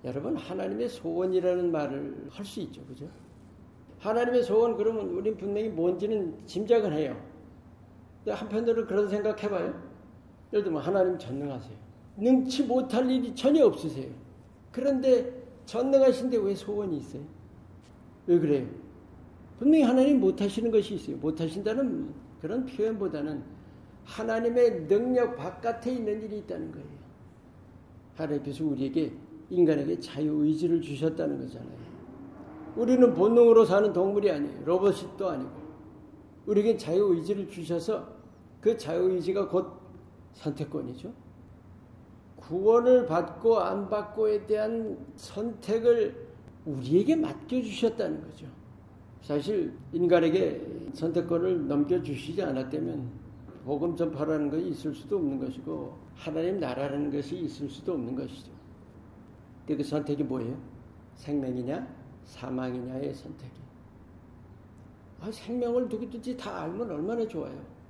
여러분, 하나님의 소원이라는 말을 할 수 있죠. 그죠? 하나님의 소원, 그러면 우린 분명히 뭔지는 짐작은 해요. 근데 한편으로 그런 생각해봐요. 예를 들면 하나님 전능하세요. 능치 못할 일이 전혀 없으세요. 그런데 전능하신데 왜 소원이 있어요? 왜 그래요? 분명히 하나님 못하시는 것이 있어요. 못하신다는 그런 표현보다는 하나님의 능력 바깥에 있는 일이 있다는 거예요. 하나님께서 우리에게, 인간에게 자유의지를 주셨다는 거잖아요. 우리는 본능으로 사는 동물이 아니에요. 로봇도 아니고. 우리에게 자유의지를 주셔서 그 자유의지가 곧 선택권이죠. 구원을 받고 안 받고에 대한 선택을 우리에게 맡겨주셨다는 거죠. 사실 인간에게 선택권을 넘겨주시지 않았다면 복음 전파라는 것이 있을 수도 없는 것이고 하나님 나라라는 것이 있을 수도 없는 것이죠. 근데 그 선택이 뭐예요? 생명이냐 사망이냐의 선택이. 생명을 누구든지 다 알면 얼마나 좋아요.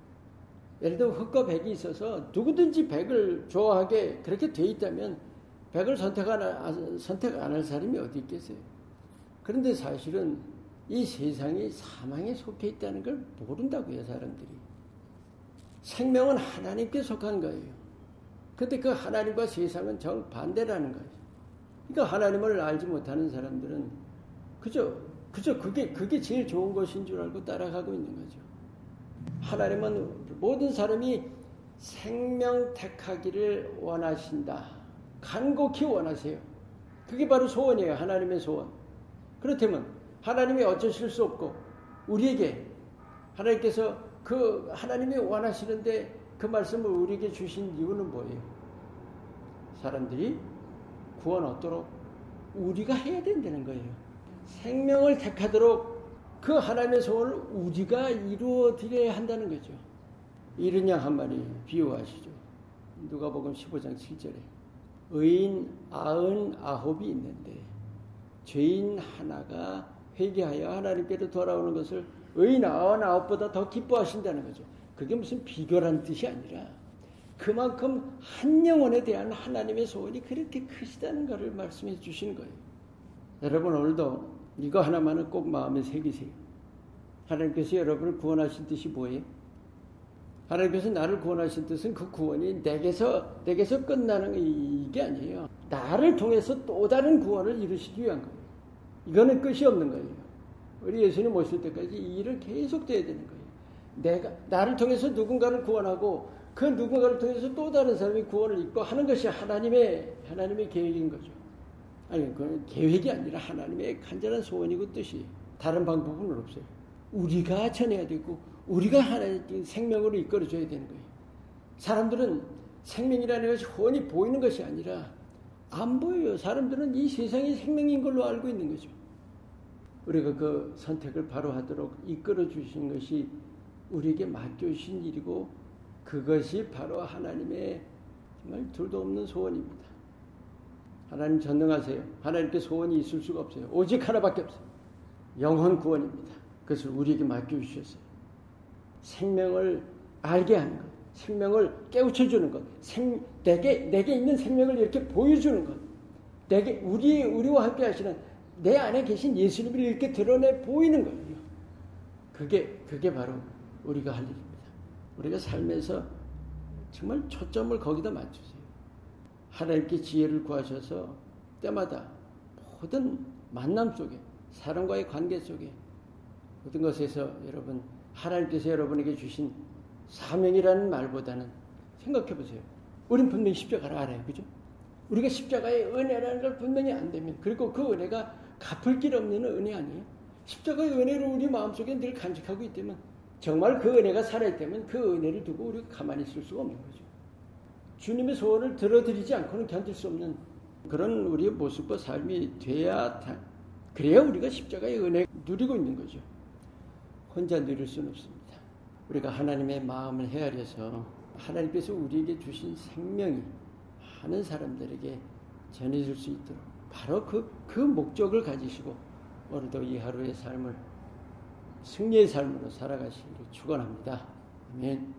예를 들어 흑과 백이 있어서 누구든지 백을 좋아하게 그렇게 돼 있다면 백을 선택 안 할 사람이 어디 있겠어요. 그런데 사실은 이 세상이 사망에 속해 있다는 걸 모른다고요, 사람들이. 생명은 하나님께 속한 거예요. 그런데 그 하나님과 세상은 정반대라는 거예요. 그러니까 하나님을 알지 못하는 사람들은 그저 그게 제일 좋은 것인 줄 알고 따라가고 있는 거죠. 하나님은 모든 사람이 생명 택하기를 원하신다. 간곡히 원하세요. 그게 바로 소원이에요. 하나님의 소원. 그렇다면 하나님이 어쩌실 수 없고 우리에게 하나님께서 그 하나님이 원하시는데 그 말씀을 우리에게 주신 이유는 뭐예요? 사람들이 구원 얻도록 우리가 해야 된다는 거예요. 생명을 택하도록 그 하나님의 소원을 우리가 이루어 드려야 한다는 거죠. 이른 양 한 마리 비유하시죠. 누가복음 15장 7절에 의인 99이 있는데 죄인 하나가 회개하여 하나님께로 돌아오는 것을 의인 99보다 더 기뻐하신다는 거죠. 그게 무슨 비교라는 뜻이 아니라 그만큼 한 영혼에 대한 하나님의 소원이 그렇게 크시다는 것을 말씀해 주시는 거예요. 여러분, 오늘도 이거 하나만은 꼭 마음에 새기세요. 하나님께서 여러분을 구원하신 뜻이 뭐예요? 하나님께서 나를 구원하신 뜻은 그 구원이 내게서 끝나는 이게 아니에요. 나를 통해서 또 다른 구원을 이루시기 위한 거예요. 이거는 끝이 없는 거예요. 우리 예수님 오실 때까지 이 일을 계속돼야 되는 거예요. 나를 통해서 누군가를 구원하고 그 누군가를 통해서 또 다른 사람이 구원을 입고 하는 것이 하나님의 계획인 거죠. 아니, 그건 계획이 아니라 하나님의 간절한 소원이고 뜻이. 다른 방법은 없어요. 우리가 전해야 되고 우리가 하나님의 생명으로 이끌어줘야 되는 거예요. 사람들은 생명이라는 것이 훤히 보이는 것이 아니라 안 보여요. 사람들은 이 세상이 생명인 걸로 알고 있는 거죠. 우리가 그 선택을 바로 하도록 이끌어 주신 것이 우리에게 맡겨주신 일이고 그것이 바로 하나님의 정말 둘도 없는 소원입니다. 하나님 전능하세요. 하나님께 소원이 있을 수가 없어요. 오직 하나밖에 없어요. 영혼 구원입니다. 그것을 우리에게 맡겨주셨어요. 생명을 알게 하는 것, 생명을 깨우쳐주는 것, 내게 있는 생명을 이렇게 보여주는 것, 우리와 함께 하시는 내 안에 계신 예수님을 이렇게 드러내 보이는 거예요. 그게 바로 우리가 할 일입니다. 우리가 삶에서 정말 초점을 거기다 맞추세요. 하나님께 지혜를 구하셔서 때마다 모든 만남 속에, 사람과의 관계 속에 모든 것에서 여러분, 하나님께서 여러분에게 주신 사명이라는 말보다는 생각해 보세요. 우린 분명히 십자가를 알아요. 그죠? 우리가 십자가의 은혜라는 걸 분명히 안다면, 그리고 그 은혜가 갚을 길 없는 은혜 아니에요? 십자가의 은혜를 우리 마음속에 늘 간직하고 있다면, 정말 그 은혜가 살아있다면 그 은혜를 두고 우리가 가만히 있을 수가 없는 거죠. 주님의 소원을 들어드리지 않고는 견딜 수 없는 그런 우리의 모습과 삶이 그래야 우리가 십자가의 은혜 누리고 있는 거죠. 혼자 누릴 수는 없습니다. 우리가 하나님의 마음을 헤아려서 하나님께서 우리에게 주신 생명이 많은 사람들에게 전해질 수 있도록 바로 그 목적을 가지시고 오늘도 이 하루의 삶을 승리의 삶으로 살아가시기를 축원합니다. 아멘.